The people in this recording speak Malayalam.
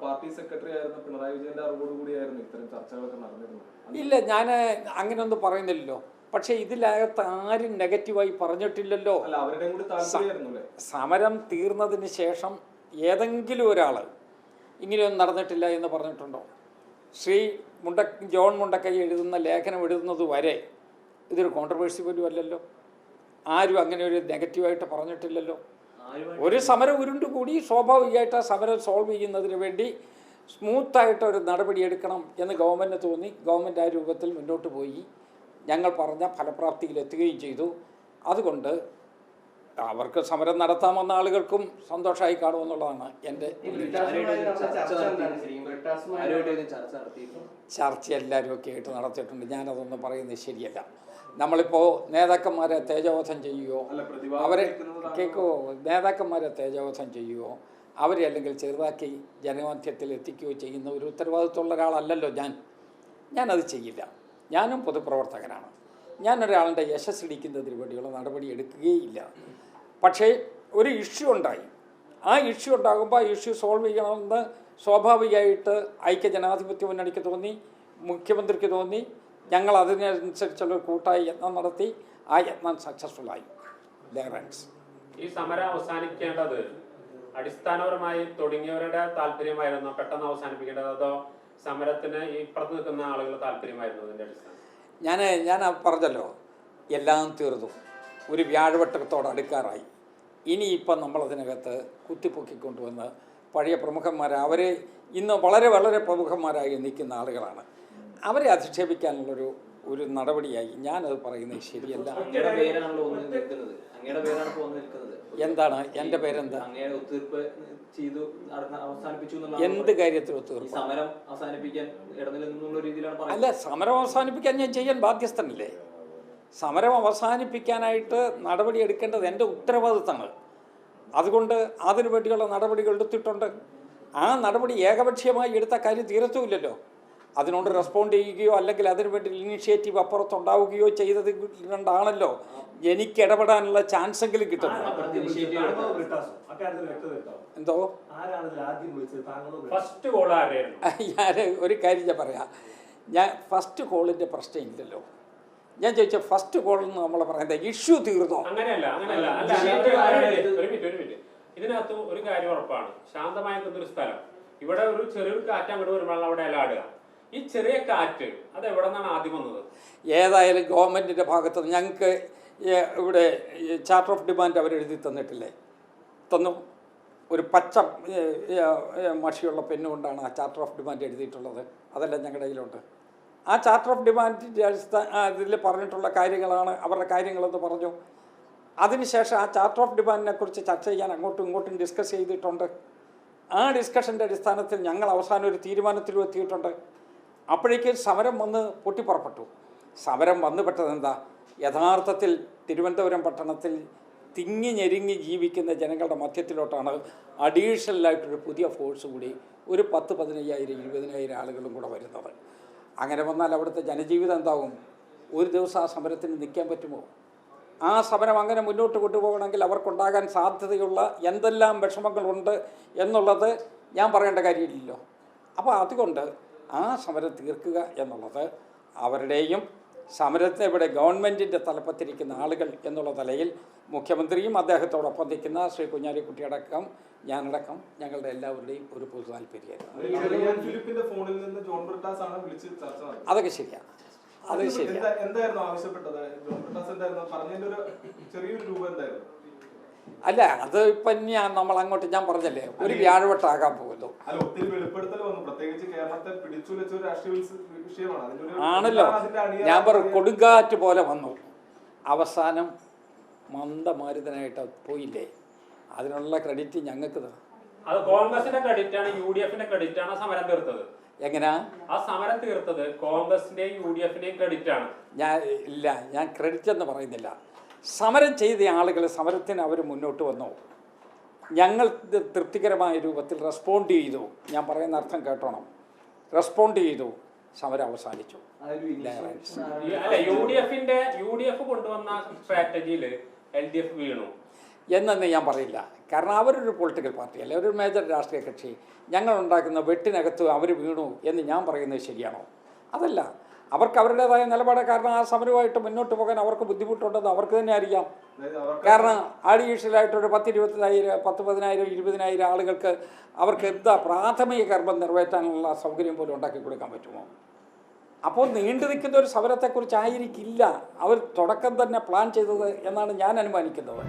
പാർട്ടി സെക്രട്ടറി ആയിരുന്ന പിണറായി വിജയന്റെ അറിവോടുകൂടിയായിരുന്നു ഇത്തരം ചർച്ചകളൊക്കെ നടന്നിരുന്നത്. ഇല്ല, ഞാൻ അങ്ങനെയൊന്നും പറയുന്നില്ലല്ലോ. പക്ഷേ ഇതിനകത്ത് ആരും നെഗറ്റീവായി പറഞ്ഞിട്ടില്ലല്ലോ. സമരം തീർന്നതിന് ശേഷം ഏതെങ്കിലും ഒരാൾ ഇങ്ങനെയൊന്നും നടന്നിട്ടില്ല എന്ന് പറഞ്ഞിട്ടുണ്ടോ? ജോൺ മുണ്ടക്കൈ എഴുതുന്ന ലേഖനം എഴുതുന്നത് വരെ ഇതൊരു കോൺട്രവേഴ്സി പോലും അല്ലല്ലോ. ആരും അങ്ങനെ ഒരു നെഗറ്റീവായിട്ട് പറഞ്ഞിട്ടില്ലല്ലോ. ഒരു സമരം ഉരുണ്ടുകൂടി സ്വാഭാവികമായിട്ട് ആ സമരം സോൾവ് ചെയ്യുന്നതിന് വേണ്ടി സ്മൂത്തായിട്ട് ഒരു നടപടിയെടുക്കണം എന്ന് ഗവൺമെൻറ് തോന്നി. ഗവൺമെൻറ് ആ രൂപത്തിൽ മുന്നോട്ട് പോയി. ഞങ്ങൾ പറഞ്ഞ ഫലപ്രാപ്തിയിലെത്തുകയും ചെയ്തു. അതുകൊണ്ട് അവർക്ക് സമരം നടത്താമെന്ന ആളുകൾക്കും സന്തോഷമായി കാണുമെന്നുള്ളതാണ് എൻ്റെ ചർച്ച. എല്ലാവരും ഒക്കെ ആയിട്ട് നടത്തിയിട്ടുണ്ട്. ഞാനതൊന്നും പറയുന്നത് ശരിയല്ല. നമ്മളിപ്പോൾ നേതാക്കന്മാരെ തേജോവധം ചെയ്യുകയോ അവരെ നേതാക്കന്മാരെ തേജോവധം ചെയ്യുകയോ അവരെ അല്ലെങ്കിൽ ചെറുതാക്കി ജനമധ്യത്തിൽ എത്തിക്കുകയോ ചെയ്യുന്ന ഒരു ഉത്തരവാദിത്വമുള്ള ഒരാളല്ലല്ലോ ഞാനത് ചെയ്യില്ല. ഞാനും പൊതുപ്രവർത്തകനാണ്. ഞാനൊരാളുടെ യശസ്സിടിക്കുന്നതിന് വേണ്ടിയുള്ള നടപടി എടുക്കുകയില്ല. പക്ഷേ ഒരു ഇഷ്യൂ ഉണ്ടായി. ആ ഇഷ്യൂ ഉണ്ടാകുമ്പോൾ ആ ഇഷ്യൂ സോൾവ് ചെയ്യണമെന്ന് സ്വാഭാവികമായിട്ട് ഐക്യജനാധിപത്യ മുന്നണിക്ക് തോന്നി, മുഖ്യമന്ത്രിക്ക് തോന്നി. ഞങ്ങൾ അതിനനുസരിച്ചുള്ള കൂട്ടായ യത്നം നടത്തി. ആ യത്നം സക്സസ്ഫുള്ളായി. ഈ സമരം അവസാനിക്കേണ്ടത് അടിസ്ഥാനപരമായി തുടങ്ങിയവരുടെ താല്പര്യമായിരുന്നു പെട്ടെന്ന് അവസാനിപ്പിക്കേണ്ടത്, അതോ സമരത്തിന് ഇപ്പുറത്ത് നിൽക്കുന്ന ആളുകളുടെ താല്പര്യമായിരുന്നു അതിൻ്റെ അടിസ്ഥാനം? ഞാൻ പറഞ്ഞല്ലോ, എല്ലാം തീർന്നു. ഒരു വ്യാഴവട്ടത്തോട് അടുക്കാറായി. ഇനിയിപ്പം നമ്മളതിനകത്ത് കുത്തിപ്പൊക്കിക്കൊണ്ടുവന്ന് പഴയ പ്രമുഖന്മാരെ അവരെ ഇന്ന് വളരെ വളരെ പ്രമുഖന്മാരായി നിൽക്കുന്ന ആളുകളാണ്. അവരെ അധിക്ഷേപിക്കാനുള്ളൊരു നടപടിയായി ഞാനത് പറയുന്നത് ശരിയല്ല. എന്താണ് എൻ്റെ പേരെന്താ? എന്ത് കാര്യത്തിൽ ഒത്തുതീർപ്പ്? അല്ല, സമരം അവസാനിപ്പിക്കാൻ ഞാൻ ചെയ്യാൻ ബാധ്യസ്ഥനല്ലേ. സമരം അവസാനിപ്പിക്കാനായിട്ട് നടപടി എടുക്കേണ്ടത് എൻ്റെ ഉത്തരവാദിത്തമാണ്. അതുകൊണ്ട് അതിനു വേണ്ടിയുള്ള നടപടികൾ എടുത്തിട്ടുണ്ട്. ആ നടപടി ഏകപക്ഷീയമായി എടുത്ത കാര്യം തീരത്തുമില്ലല്ലോ. അതിനോട് റെസ്പോണ്ട് ചെയ്യുകയോ അല്ലെങ്കിൽ അതിനു വേണ്ടി ഇനീഷ്യേറ്റീവ് അപ്പുറത്തുണ്ടാവുകയോ ചെയ്തത് കൊണ്ടാണല്ലോ എനിക്ക് ഇടപെടാനുള്ള ചാൻസെങ്കിലും കിട്ടുന്നത്. എന്തോ ഞാൻ ഒരു കാര്യം ഞാൻ പറയാം. ഫസ്റ്റ് കോളിൻ്റെ പ്രശ്നമില്ലല്ലോ. ഞാൻ ചോദിച്ച ഫസ്റ്റ് കോൾ എന്ന് നമ്മൾ പറയുന്നത് ഇഷ്യൂ തീർന്നോ? അങ്ങനെയല്ല. ഇതിനകത്ത് ഒരു കാര്യം ഉറപ്പാണ്. ശാന്തമായ ഒരു സ്ഥലം, ഇവിടെ ഒരു ചെറിയൊരു കാറ്റ് അങ്ങോട്ട് വരുമ്പോഴാണ് അവിടെ അലാടുക. ഈ ചെറിയ കാറ്റ് അത് എവിടെ നിന്നാണ് ആദ്യം വന്നത്? ഏതായാലും ഗവൺമെൻറ്റിൻ്റെ ഭാഗത്ത് ഞങ്ങൾക്ക് ഇവിടെ ചാർട്ടർ ഓഫ് ഡിമാൻഡ് അവരെഴുതി തന്നിട്ടില്ലേ? തന്നു. ഒരു പച്ച മഷിയുള്ള പെന്നുകൊണ്ടാണ് ആ ചാർട്ടർ ഓഫ് ഡിമാൻഡ് എഴുതിയിട്ടുള്ളത്. അതെല്ലാം ഞങ്ങളുടെ കയ്യിലുണ്ട്. ആ ചാർട്ടർ ഓഫ് ഡിമാൻഡിൻ്റെ ഇതിൽ പറഞ്ഞിട്ടുള്ള കാര്യങ്ങളാണ് അവരുടെ കാര്യങ്ങളെന്ന് പറഞ്ഞു. അതിനുശേഷം ആ ചാർട്ടർ ഓഫ് ഡിമാൻഡിനെ കുറിച്ച് ചർച്ച ചെയ്യാൻ അങ്ങോട്ടും ഇങ്ങോട്ടും ഡിസ്കസ് ചെയ്തിട്ടുണ്ട്. ആ ഡിസ്കഷൻ്റെ അടിസ്ഥാനത്തിൽ ഞങ്ങൾ അവസാനം ഒരു തീരുമാനത്തിലും എത്തിയിട്ടുണ്ട്. അപ്പോഴേക്കും സമരം വന്ന് പൊട്ടിപ്പുറപ്പെട്ടു. സമരം വന്നു പെട്ടതെന്താ? യഥാർത്ഥത്തിൽ തിരുവനന്തപുരം പട്ടണത്തിൽ തിങ്ങി ഞെരുങ്ങി ജീവിക്കുന്ന ജനങ്ങളുടെ മധ്യത്തിലോട്ടാണ് അഡീഷണലായിട്ടൊരു പുതിയ ഫോഴ്സ് കൂടി ഒരു 10,000-15,000 20,000 ആളുകളും കൂടെ വരുന്നത്. അങ്ങനെ വന്നാൽ അവിടുത്തെ ജനജീവിതം എന്താവും? ഒരു ദിവസം ആ സമരത്തിന് നിൽക്കാൻ പറ്റുമോ? ആ സമരം അങ്ങനെ മുന്നോട്ട് കൊണ്ടുപോകണമെങ്കിൽ അവർക്കുണ്ടാകാൻ സാധ്യതയുള്ള എന്തെല്ലാം വിഷമങ്ങളുണ്ട് എന്നുള്ളത് ഞാൻ പറയേണ്ട കാര്യമില്ലല്ലോ. അപ്പോൾ അതുകൊണ്ട് ആ സമരം തീർക്കുക എന്നുള്ളത് അവരുടെയും സമരത്തെ ഇവിടെ ഗവൺമെൻറ്റിൻ്റെ തലപ്പത്തിരിക്കുന്ന ആളുകൾ എന്നുള്ള നിലയിൽ മുഖ്യമന്ത്രിയും അദ്ദേഹത്തോടൊപ്പം നിൽക്കുന്ന ശ്രീ കുഞ്ഞാലിക്കുട്ടിയടക്കം ഞാനടക്കം ഞങ്ങളുടെ എല്ലാവരുടെയും ഒരു പൊതു താല്പര്യമായിരുന്നു. അതൊക്കെ ശരിയാണ്. അത് ശരിയാണ്. അല്ല, അത് ഇപ്പം നമ്മൾ അങ്ങോട്ട് ഞാൻ പറഞ്ഞല്ലേ ഒരു വ്യാഴവട്ടാകാൻ പോകുന്നു ആണല്ലോ. ഞാൻ കൊടുങ്കാറ്റ് പോലെ വന്നു, അവസാനം മന്ദമാരുതനായിട്ട് പോയില്ലേ. അതിനുള്ള ക്രെഡിറ്റ് ഞങ്ങൾക്ക് തന്നെ. അത് കോൺഗ്രസിന്റെ ക്രെഡിറ്റ് ആണ്, UDFന്റെ ക്രെഡിറ്റ് ആണ് സമരം തീർത്തത്. എങ്ങനെയാ ആ സമരം തീർത്തത്? കോൺഗ്രസിന്റെയും UDFന്റെയും ക്രെഡിറ്റ് ആണ്. ഞാൻ ക്രെഡിറ്റ് എന്ന് പറയുന്നില്ല. സമരം ചെയ്ത ആളുകൾ സമരത്തിന് അവർ മുന്നോട്ട് വന്നു. ഞങ്ങൾ തൃപ്തികരമായ രൂപത്തിൽ റെസ്പോണ്ട് ചെയ്തു. ഞാൻ പറയുന്ന അർത്ഥം കേട്ടോണം. റെസ്പോണ്ട് ചെയ്തു, സമരം അവസാനിച്ചു. UDF കൊണ്ടുവന്ന സ്ട്രാറ്റജിയിൽ LDF വീണു എന്നൊന്നും ഞാൻ പറയില്ല. കാരണം അവരൊരു പൊളിറ്റിക്കൽ പാർട്ടിയല്ല, ഒരു മേജർ രാഷ്ട്രീയ കക്ഷി. ഞങ്ങളുണ്ടാക്കുന്ന വെട്ടിനകത്ത് അവർ വീണു എന്ന് ഞാൻ പറയുന്നത് ശരിയാണോ? അതല്ല. അവർക്ക് അവരുടേതായ നിലപാട്. കാരണം ആ സമരമായിട്ട് മുന്നോട്ട് പോകാൻ അവർക്ക് ബുദ്ധിമുട്ടുണ്ടെന്ന് അവർക്ക് തന്നെ അറിയാം. കാരണം ആർട്ടിഫിഷ്യലായിട്ടൊരു 10,000, 10,000, 20,000 ആളുകൾക്ക് അവർക്ക് എന്താ പ്രാഥമിക കർമ്മം നിറവേറ്റാനുള്ള സൗകര്യം പോലും ഉണ്ടാക്കി കൊടുക്കാൻ പറ്റുമോ? അപ്പോൾ നീണ്ടു നിൽക്കുന്ന ഒരു സമരത്തെക്കുറിച്ചായിരിക്കില്ല അവർ തുടക്കം തന്നെ പ്ലാൻ ചെയ്തത് എന്നാണ് ഞാൻ അനുമാനിക്കുന്നത്.